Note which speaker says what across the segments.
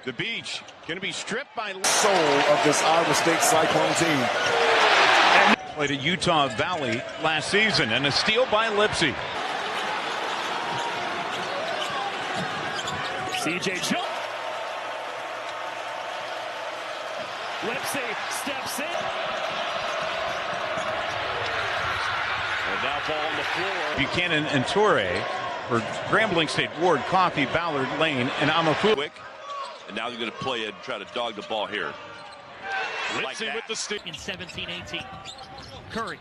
Speaker 1: The beach going to be stripped by
Speaker 2: soul of this Iowa State Cyclone team.
Speaker 1: And played at Utah Valley last season, and a steal by Lipsey.
Speaker 3: CJ jump. Lipsey steps in. And now ball on the floor.
Speaker 1: Buchanan and Torrey for Grambling State, Ward, Coffee, Ballard, Lane, and Amafu.
Speaker 4: And now they're going to play and try to dog the ball here.
Speaker 3: Lipsey with the stick.
Speaker 5: In 17-18. Curry.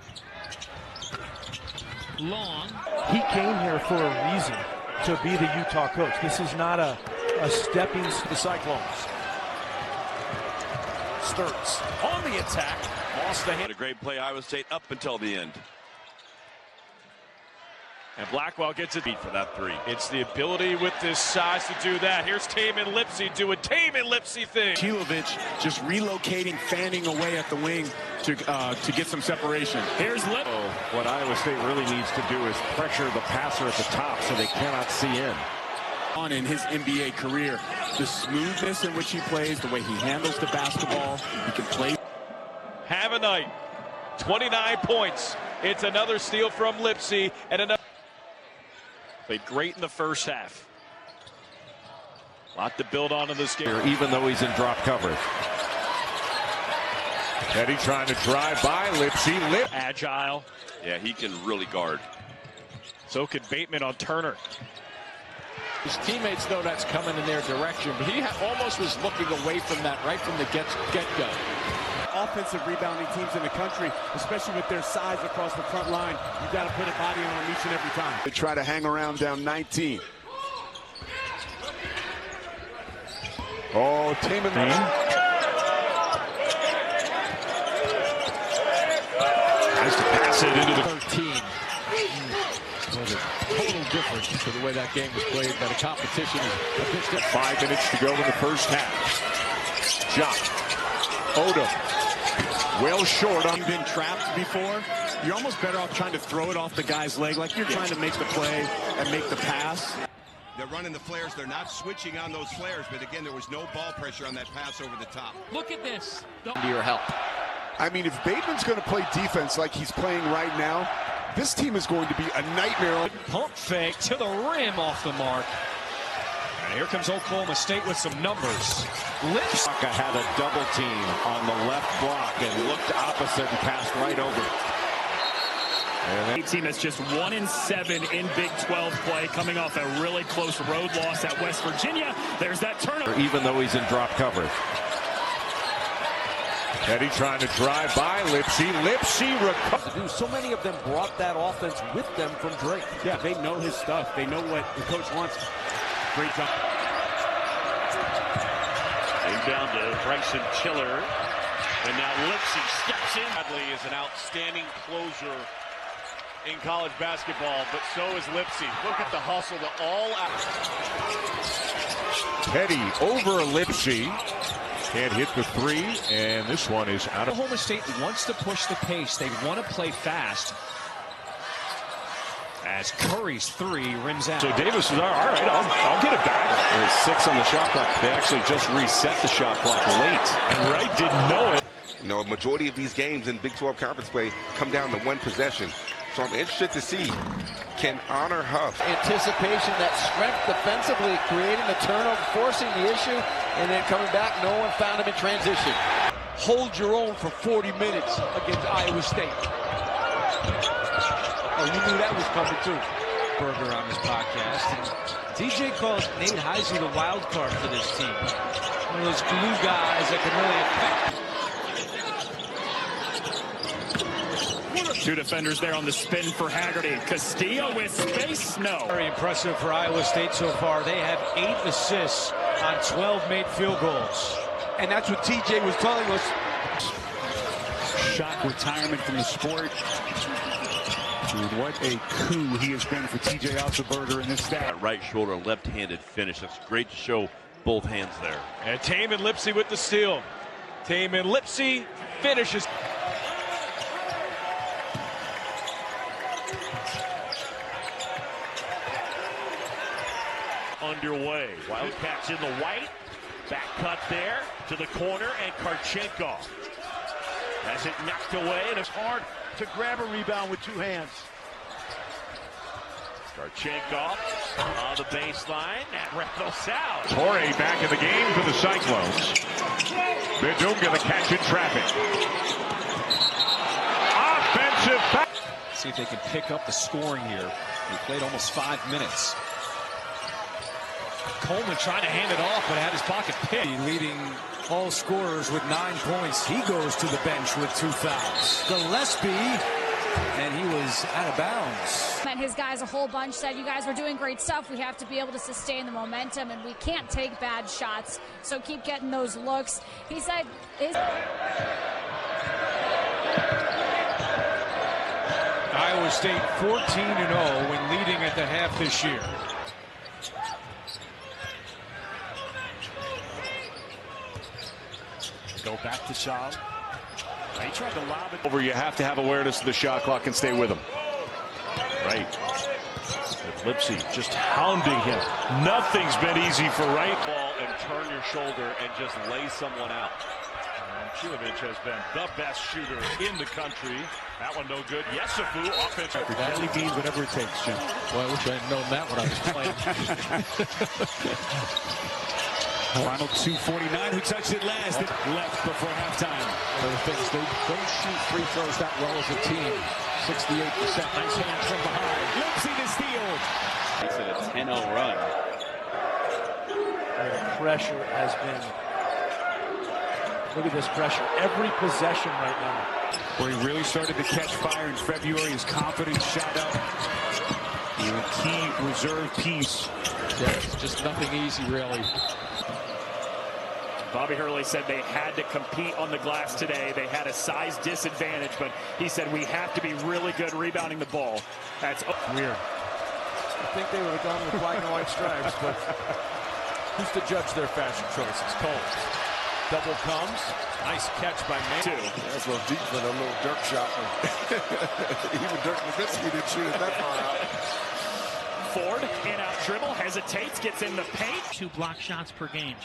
Speaker 5: Long.
Speaker 6: He came here for a reason, to be the Utah coach. This is not a stepping to the Cyclones.
Speaker 3: Sturts on the attack. Lost the hand.
Speaker 4: A great play, Iowa State, up until the end.
Speaker 3: And Blackwell gets a beat for that three. It's the ability with this size to do that. Here's Tamin Lipsey doing Tamin Lipsey thing.
Speaker 2: Kilovich just relocating, fanning away at the wing to get some separation.
Speaker 3: Here's Lip.
Speaker 7: What Iowa State really needs to do is pressure the passer at the top so they cannot see in.
Speaker 2: On in his NBA career, the smoothness in which he plays, the way he handles the basketball, he can play.
Speaker 3: Have a night. 29 points. It's another steal from Lipsey and another. Played great in the first half. A lot to build on in this game.
Speaker 7: Even though he's in drop coverage. Teddy trying to drive by Lipsey.
Speaker 3: Agile.
Speaker 4: Yeah, he can really guard.
Speaker 3: So could Bateman on Turner.
Speaker 8: His teammates know that's coming in their direction, but he almost was looking away from that right from the get-go.
Speaker 2: Offensive rebounding teams in the country, especially with their size across the front line, you got to put a body on them each and every time. They try to hang around down 19. Oh, Tamin.
Speaker 3: Has to pass it into the
Speaker 8: 13. There's a total difference to the way that game was played, but the competition is
Speaker 7: 5 minutes to go in the first half. Jock. Odom. Well short.
Speaker 2: You've been trapped before. You're almost better off trying to throw it off the guy's leg, like you're trying to make the play and make the pass.
Speaker 9: They're running the flares. They're not switching on those flares, but again, there was no ball pressure on that pass over the top.
Speaker 5: Look at this.
Speaker 8: to your help.
Speaker 2: I mean, if Bateman's going to play defense like he's playing right now, this team is going to be a nightmare.
Speaker 3: Pump fake to the rim off the mark. And here comes Oklahoma State with some numbers.
Speaker 7: Lipsey had a double team on the left block and looked opposite and passed right over.
Speaker 3: A team that's just 1-7 in Big 12 play, coming off a really close road loss at West Virginia. There's that turnover.
Speaker 7: Even though he's in drop coverage. Teddy trying to drive by Lipsey. Lipsey recovers.
Speaker 6: So many of them brought that offense with them from Drake.
Speaker 2: Yeah, they know his stuff. They know what the coach wants. Great job.
Speaker 3: Down to Bryson Chiller. And now Lipsey steps in.
Speaker 1: Bradley is an outstanding closer in college basketball, but so is Lipsey. Look at the hustle, the all-out.
Speaker 7: Teddy over Lipsey. Can't hit the three, and this one is out of.
Speaker 3: Oklahoma State wants to push the pace. They want to play fast. As Curry's three rims out.
Speaker 7: So Davis is all right. I'll get it back.
Speaker 4: There's 6 on the shot clock. They actually just reset the shot clock late.
Speaker 3: And Wright didn't know it.
Speaker 9: You know, a majority of these games in Big 12 conference play come down to one possession. So I'm interested to see, can Honor Huff.
Speaker 8: Anticipation, that strength defensively, creating the turnover, forcing the issue, and then coming back. No one found him in transition.
Speaker 6: Hold your own for 40 minutes against Iowa State. Oh, you knew that was coming too.
Speaker 10: Berger on his podcast. And DJ calls Nate Heisey the wild card for this team. One of those glue guys that can really affect.
Speaker 3: Two defenders there on the spin for Haggerty. Castillo with space. No.
Speaker 10: Very impressive for Iowa State so far. They have 8 assists on 12 made field goals.
Speaker 6: And that's what TJ was telling us.
Speaker 2: Shock retirement from the sport. Dude, what a coup he has been for TJ Otzelberger in this stat.
Speaker 4: Right shoulder, left-handed finish. That's great to show both hands there.
Speaker 3: And Tamin Lipsey with the steal. Tamin Lipsey finishes. Underway. Wildcats in the white.
Speaker 1: Back cut there to the corner, and Karchenko has it knocked away, and it's hard to grab a rebound with two hands. Karchenko on the baseline. That rattles out.
Speaker 7: Torrey back in the game for the Cyclones. Bidum going to catch in traffic. Offensive foul.
Speaker 4: See if they can pick up the scoring here. We played almost 5 minutes.
Speaker 10: Coleman trying to hand it off, but had his pocket picked. Leading all scorers with 9 points. He goes to the bench with 2 fouls. Gillespie, and he was out of bounds.
Speaker 11: Met his guys a whole bunch, said you guys were doing great stuff. We have to be able to sustain the momentum, and we can't take bad shots, so keep getting those looks. He said
Speaker 6: Iowa State 14-0 when leading at the half this year.
Speaker 2: Go back to Shaw. He tried to lob it
Speaker 7: Over, you have to have awareness of the shot clock and stay with him.
Speaker 3: Right. Lipsey just hounding him. Nothing's been easy for Wright.
Speaker 1: Ball and turn your shoulder and just lay someone out. Chilovich has been the best shooter in the country. That one no good. Yesufu, offensive.
Speaker 2: Badly means whatever it takes, Jim.
Speaker 10: Well, I wish I had known that when I was playing.
Speaker 2: Final 2:49. Who touched it last? Left before halftime.
Speaker 6: One of the things, they don't shoot free throws that well as a team. 68%. Nice hand from behind.
Speaker 2: Lipsey to steal.
Speaker 12: Makes it a 10-0 run.
Speaker 6: The pressure has been. Look at this pressure. Every possession right now.
Speaker 2: Where he really started to catch fire in February. His confidence shot up. A key reserve piece.
Speaker 6: Yeah, it's just nothing easy, really.
Speaker 1: Bobby Hurley said they had to compete on the glass today. They had a size disadvantage, but he said we have to be really good rebounding the ball. That's
Speaker 6: weird. I think they would have gone with black and white stripes, but who's to judge their fashion choices? Coles. Double comes. Nice catch by Mann.
Speaker 9: That's a little deep for a little Dirk shot. Even Dirk Nowitzki didn't shoot it that far out.
Speaker 1: Ford, in-out dribble, hesitates, gets in the paint.
Speaker 5: 2 block shots per game.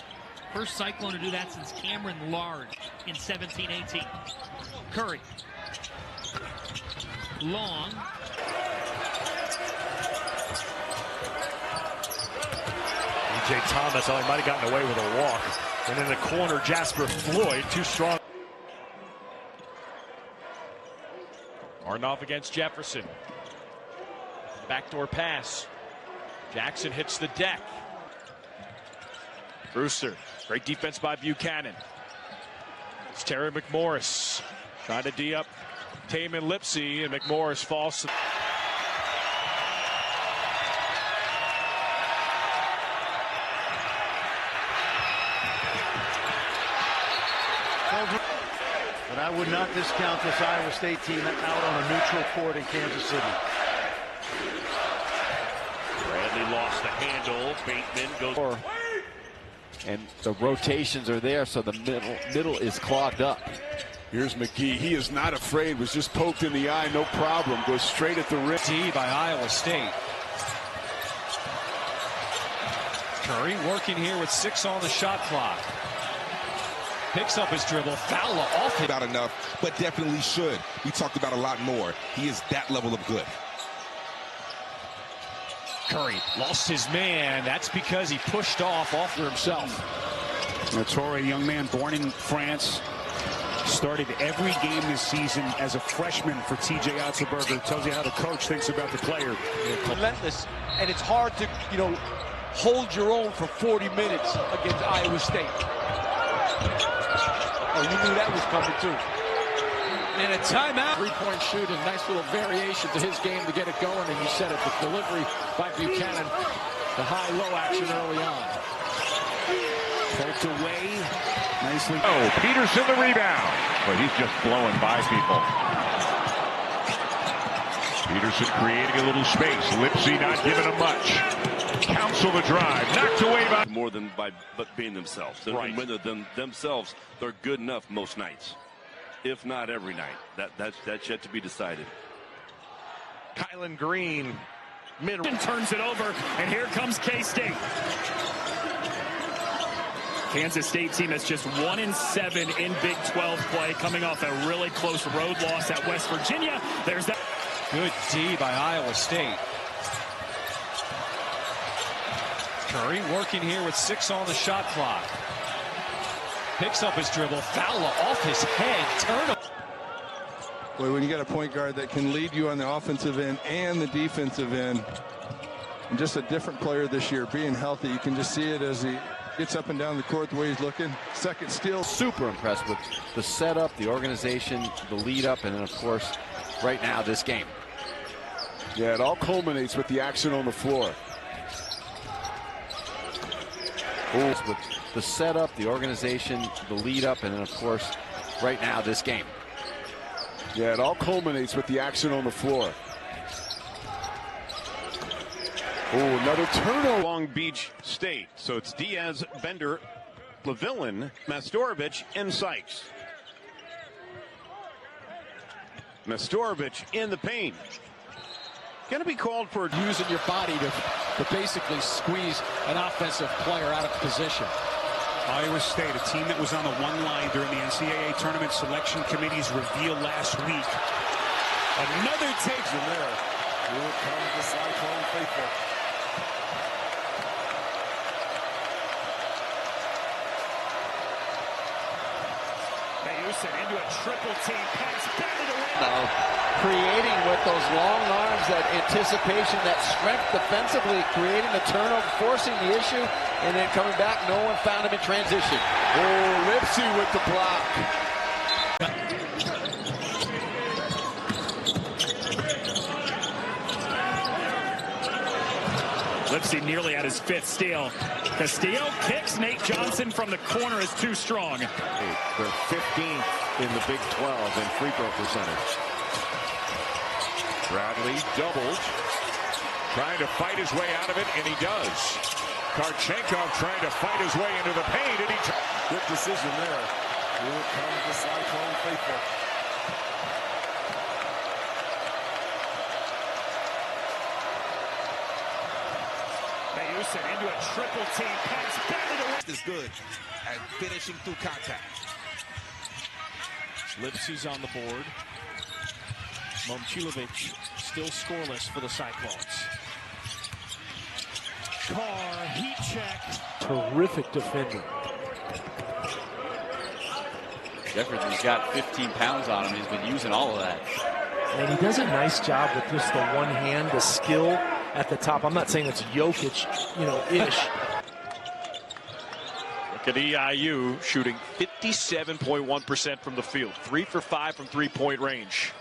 Speaker 5: First Cyclone to do that since Cameron Lard in 17-18. Curry. Long.
Speaker 3: DJ Thomas, he might have gotten away with a walk. And in the corner, Jasper Floyd, too strong. Arnolf against Jefferson. Backdoor pass. Jackson hits the deck. Brewster, great defense by Buchanan. It's Terry McMorris trying to D up Tamin Lipsey, and McMorris falls.
Speaker 13: But I would not discount this Iowa State team out on a neutral court in Kansas City.
Speaker 1: Bradley lost the handle. Bateman goes.
Speaker 8: And the rotations are there, so the middle is clogged up.
Speaker 2: Here's McGee. He is not afraid. Was just poked in the eye, no problem. Goes straight at the rim.
Speaker 10: D by Iowa State. Curry working here with 6 on the shot clock. Picks up his dribble. Fowler off it.
Speaker 9: Not enough, but definitely should. We talked about a lot more. He is that level of good.
Speaker 10: Curry lost his man. That's because he pushed off for himself.
Speaker 2: Torre, a young man born in France, started every game this season as a freshman for TJ Otzelberger. Tells you how the coach thinks about the player.
Speaker 6: Relentless, and it's hard to, hold your own for 40 minutes against Iowa State. Oh, you knew that was coming too.
Speaker 10: And a timeout.
Speaker 6: 3-point shooting, nice little variation to his game to get it going, and you said it, the delivery by Buchanan, the high-low action early on.
Speaker 2: Poked away, nicely.
Speaker 7: Oh, Peterson the rebound. But he's just blowing by people. Peterson creating a little space. Lipsey not giving him much. Counsel the drive, knocked away by.
Speaker 14: More than by being themselves.
Speaker 7: Right.
Speaker 14: When they're themselves, they're good enough most nights. If not every night. That's yet to be decided.
Speaker 3: Kylan Green,
Speaker 1: turns it over, and here comes K-State.
Speaker 15: Kansas State team is just 1-7 in Big 12 play, coming off a really close road loss at West Virginia. There's that.
Speaker 4: Good D by Iowa State. Curry working here with 6 on the shot clock. Picks up his dribble. Foul off his head. Turnover.
Speaker 16: Boy, when you got a point guard that can lead you on the offensive end and the defensive end, and just a different player this year, being healthy, you can just see it as he gets up and down the court the way he's looking. Second steal.
Speaker 8: Super impressed with the setup, the organization, the lead up, and then of course right now this game.
Speaker 7: Yeah, it all culminates with the action on the floor.
Speaker 8: With the setup, the organization, the lead up, and then of course right now this game.
Speaker 7: Yeah, it all culminates with the action on the floor. Oh, another turnover.
Speaker 1: Long Beach State. So it's Diaz, Bender, Lavillen, Mastorovich, and Sykes. Mastorovich in the paint. Going to be called for
Speaker 10: using your body to basically squeeze an offensive player out of position.
Speaker 2: Iowa State, a team that was on the one line during the NCAA Tournament Selection Committee's reveal last week. Another takes in there. Here comes the Cyclone faithful. Into a triple team pass, batted away.
Speaker 8: Creating with those long arms, that anticipation, that strength defensively, creating the turnover, forcing the issue, and then coming back. No one found him in transition.
Speaker 7: Oh, Lipsey with the block.
Speaker 15: Lipsey nearly at his 5th steal. Castillo kicks. Nate Johnson from the corner is too strong.
Speaker 7: They're 15th in the Big 12 in free throw percentage. Bradley doubled, trying to fight his way out of it, and he does. Karchenkov trying to fight his way into the paint, and he good decision there. Here comes the Cyclone faithful.
Speaker 2: Into a triple team pass, batted away.
Speaker 17: Is good at finishing through contact.
Speaker 5: Lipsey's on the board. Momcilovic still scoreless for the Cyclones. Carr, heat check.
Speaker 6: Terrific defender.
Speaker 12: Jefferson's got 15 pounds on him. He's been using all of that.
Speaker 6: And he does a nice job with just the one hand, the skill at the top. I'm not saying it's Jokic, ish.
Speaker 3: Look at EIU shooting 57.1% from the field. 3 for 5 from three-point range.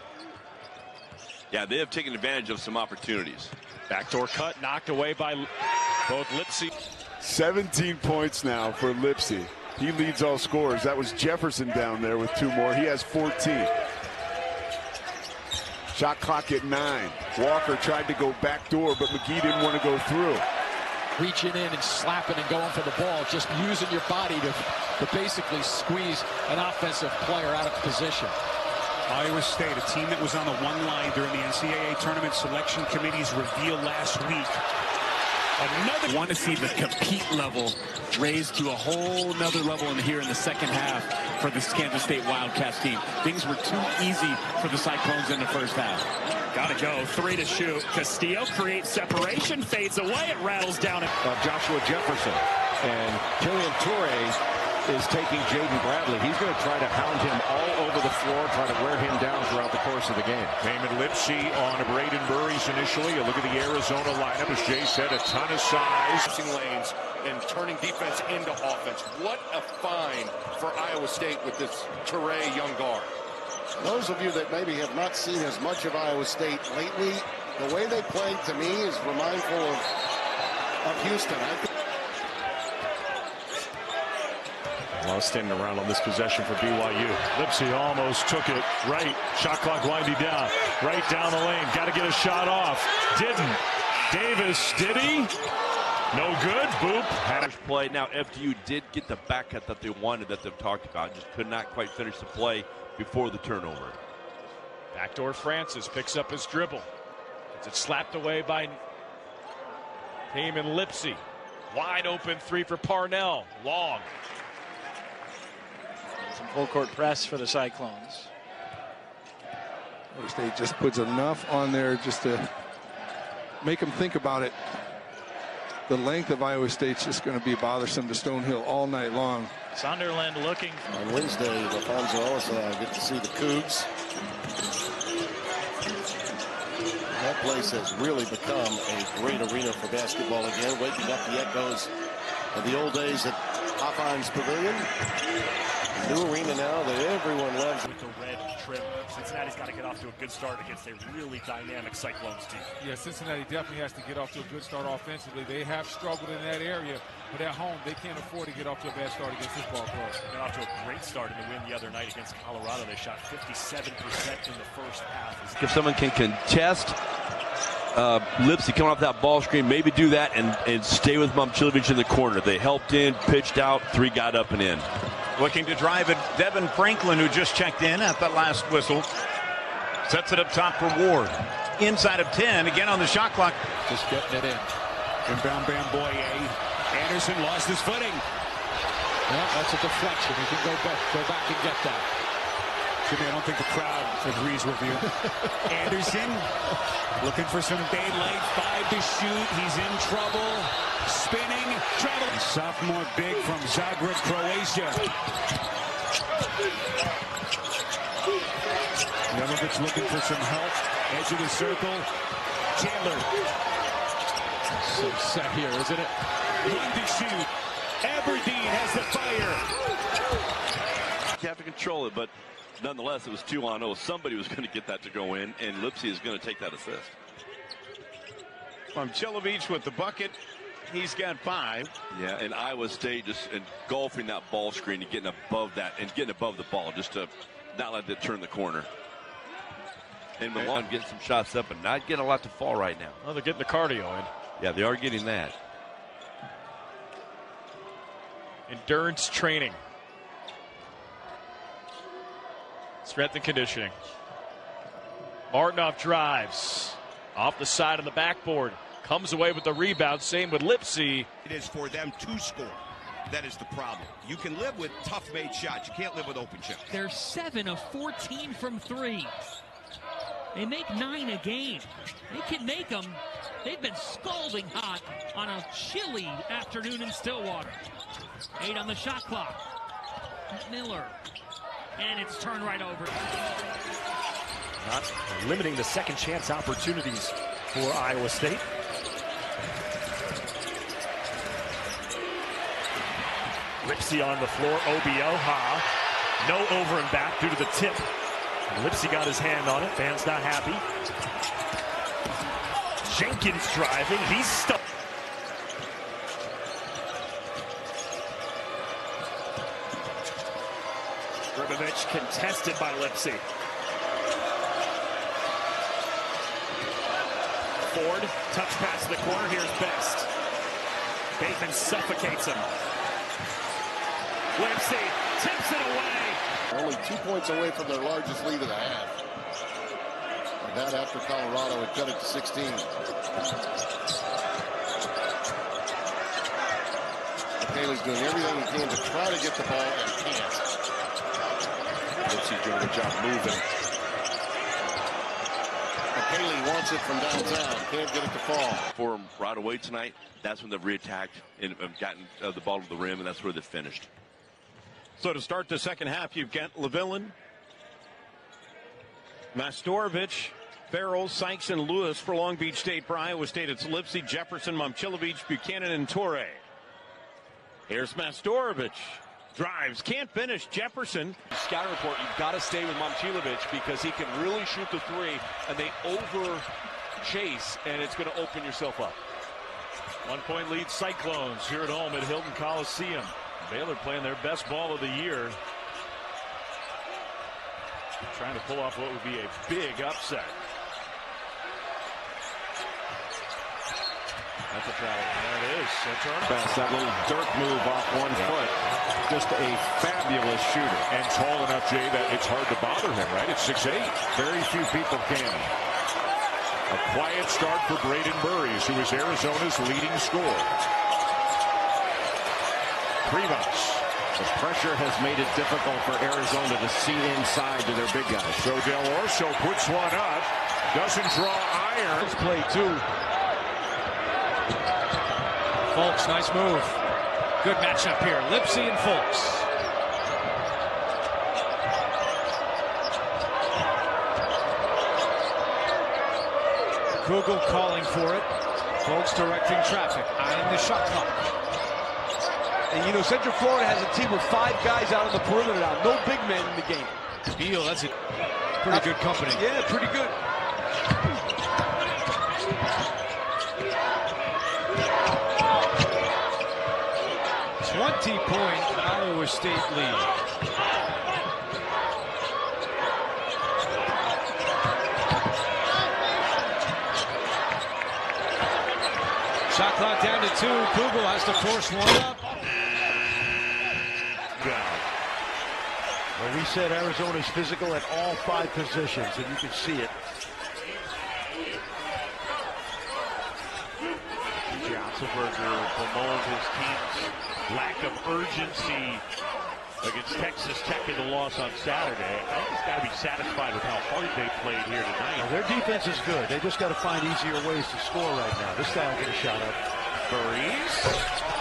Speaker 14: Yeah, they have taken advantage of some opportunities.
Speaker 3: Backdoor cut knocked away by both Lipsey.
Speaker 7: 17 points now for Lipsey. He leads all scorers. That was Jefferson down there with 2 more. He has 14. Shot clock at 9. Walker tried to go backdoor, but McGee didn't want to go through.
Speaker 10: Reaching in and slapping and going for the ball, just using your body to basically squeeze an offensive player out of position.
Speaker 2: Iowa State, a team that was on the one line during the NCAA Tournament Selection Committee's reveal last week.
Speaker 15: Another want to see the compete level raised to a whole nother level here in the second half for this Kansas State Wildcats team. Things were too easy for the Cyclones in the first half. Gotta go. 3 to shoot. Castillo creates separation, fades away. It rattles down.
Speaker 6: Joshua Jefferson. And Killian Toure is taking Jaden Bradley. He's going to try to hound him all over the floor, try to wear him down throughout the course of the game.
Speaker 1: Tamin Lipsey on Braden Burries initially. You look at the Arizona lineup, as Jay said, a ton of size.
Speaker 17: Lanes and turning defense into offense. What a find for Iowa State with this Toure young guard.
Speaker 18: Those of you that maybe have not seen as much of Iowa State lately, the way they play to me is remindful of Houston.
Speaker 1: A lot of standing around on this possession for BYU. Lipsey almost took it right. Shot clock winding down. Right down the lane. Got to get a shot off. Didn't. Davis, did he? No good. Boop.
Speaker 14: Had a play. Now FDU did get the back cut that they wanted, that they've talked about. Just could not quite finish the play before the turnover.
Speaker 3: Backdoor Francis picks up his dribble. Gets it slapped away by Tamin Lipsey. Wide open three for Parnell. Long.
Speaker 19: Some full court press for the Cyclones.
Speaker 16: Iowa State just puts enough on there just to make them think about it. The length of Iowa State's just going to be bothersome to Stonehill all night long.
Speaker 19: Sunderland looking.
Speaker 18: On Wednesday, LaFonso Ellis and I get to see the Cougs. That place has really become a great arena for basketball again, waking up the echoes of the old days at Hofheinz Pavilion. A new arena now that everyone loves.
Speaker 20: With the red trim, Cincinnati's got to get off to a good start against a really dynamic Cyclones team.
Speaker 21: Yeah, Cincinnati definitely has to get off to a good start offensively. They have struggled in that area, but at home, they can't afford to get off to a bad start against this ball club.
Speaker 20: They got off to a great start in the win the other night against Colorado. They shot 57% in the first half.
Speaker 22: If someone can contest Lipsey coming off that ball screen, maybe do that and stay with Momcilovic in the corner. They helped in, pitched out, three got up and in.
Speaker 23: Looking to drive it, Devin Franklin, who just checked in at the last whistle. Sets it up top for Ward. Inside of 10, again on the shot clock.
Speaker 2: Just getting it in. Inbound Bamboye. Anderson lost his footing.
Speaker 10: Well, that's a deflection. He can go back and get that.
Speaker 2: Jimmy, I don't think the crowd agrees with you. Anderson looking for some daylight. 5 to shoot. He's in trouble. Spinning. Traveling. Sophomore big from Zagreb, Croatia. Nemovic looking for some help. Edge of the circle. Chandler.
Speaker 10: So set here, isn't it?
Speaker 2: 1 to shoot. Aberdeen has the fire.
Speaker 14: You have to control it, but nonetheless, it was 2-on-0. Somebody was going to get that to go in, and Lipsey is going to take that assist.
Speaker 23: Momcilovic with the bucket. He's got 5.
Speaker 14: Yeah, and Iowa State just engulfing that ball screen and getting above that and getting above the ball just to not let it turn the corner.
Speaker 22: And Milan getting some shots up and not getting a lot to fall right now.
Speaker 3: Well, they're getting the cardio in.
Speaker 22: Yeah, they are getting that.
Speaker 3: Endurance training. Strength and conditioning. Martinoff drives. Off the side of the backboard. Comes away with the rebound. Same with Lipsey.
Speaker 24: It is for them to score. That is the problem. You can live with tough-made shots. You can't live with open shots.
Speaker 5: They're 7 of 14 from 3. They make 9 a game. They can make them. They've been scalding hot on a chilly afternoon in Stillwater. 8 on the shot clock. Miller. And it's turned right over.
Speaker 20: Not limiting the second chance opportunities for Iowa State. Lipsey on the floor. OBO. Ha. No over and back due to the tip. Lipsey got his hand on it. Fans not happy. Jenkins driving. He's stuck. Grimovic contested by Lipsey. Ford, touch pass to the corner. Here's Best. Bateman suffocates him. Lipsey tips it away.
Speaker 18: Only 2 points away from their largest lead of the half. And that after Colorado had cut it to 16. Haley's doing everything he can to try to get the ball and can't.
Speaker 2: Lipsey doing a good job moving.
Speaker 18: Haley wants it from downtown. Can't get it to fall.
Speaker 14: For him right away tonight, that's when they've reattacked and gotten the ball to the rim, and that's where they finished.
Speaker 23: So to start the second half, you've got LaVillen, Mastorovich, Farrell, Sykes, and Lewis for Long Beach State. For Iowa State, it's Lipsey, Jefferson, Momcilovic, Buchanan, and Torre. Here's Mastorovich. Drives, can't finish. Jefferson.
Speaker 6: Scout report, you've got to stay with Momcilovic because he can really shoot the three, and they over chase, and it's going to open yourself up.
Speaker 1: 1 point lead Cyclones here at home at Hilton Coliseum. Baylor playing their best ball of the year. Trying to pull off what would be a big upset. That's a travel. There it is.
Speaker 7: Pass that little dirt move off 1 foot. Just a fabulous shooter. And tall enough, Jay, that it's hard to bother him, right? It's 6'8". Very few people can. A quiet start for Braden Burries, who is Arizona's leading scorer. Privas.
Speaker 17: The pressure has made it difficult for Arizona to see inside to their big guys.
Speaker 7: So Del Orso puts one up. Doesn't draw iron.
Speaker 6: Let's play two.
Speaker 10: Fulks, nice move. Good matchup here. Lipsey and Fulks. Kugel calling for it. Fulks directing traffic. Eyeing the shot clock.
Speaker 6: And you know, Central Florida has a team with 5 guys out on the perimeter now. No big men in the game.
Speaker 10: Beal, that's a pretty good company.
Speaker 6: Yeah, pretty good.
Speaker 10: Point Iowa State lead. Shot clock down to 2. Kugel has to force one up.
Speaker 4: Well, we said Arizona's physical at all 5 positions, and you can see it.
Speaker 1: Johnsonberger bemoaned his team's lack of urgency against Texas Tech in the loss on Saturday. I think he's got to be satisfied with how hard they played here tonight.
Speaker 4: Now, their defense is good. They just got to find easier ways to score right now. This guy will get a shot up.
Speaker 1: Burries.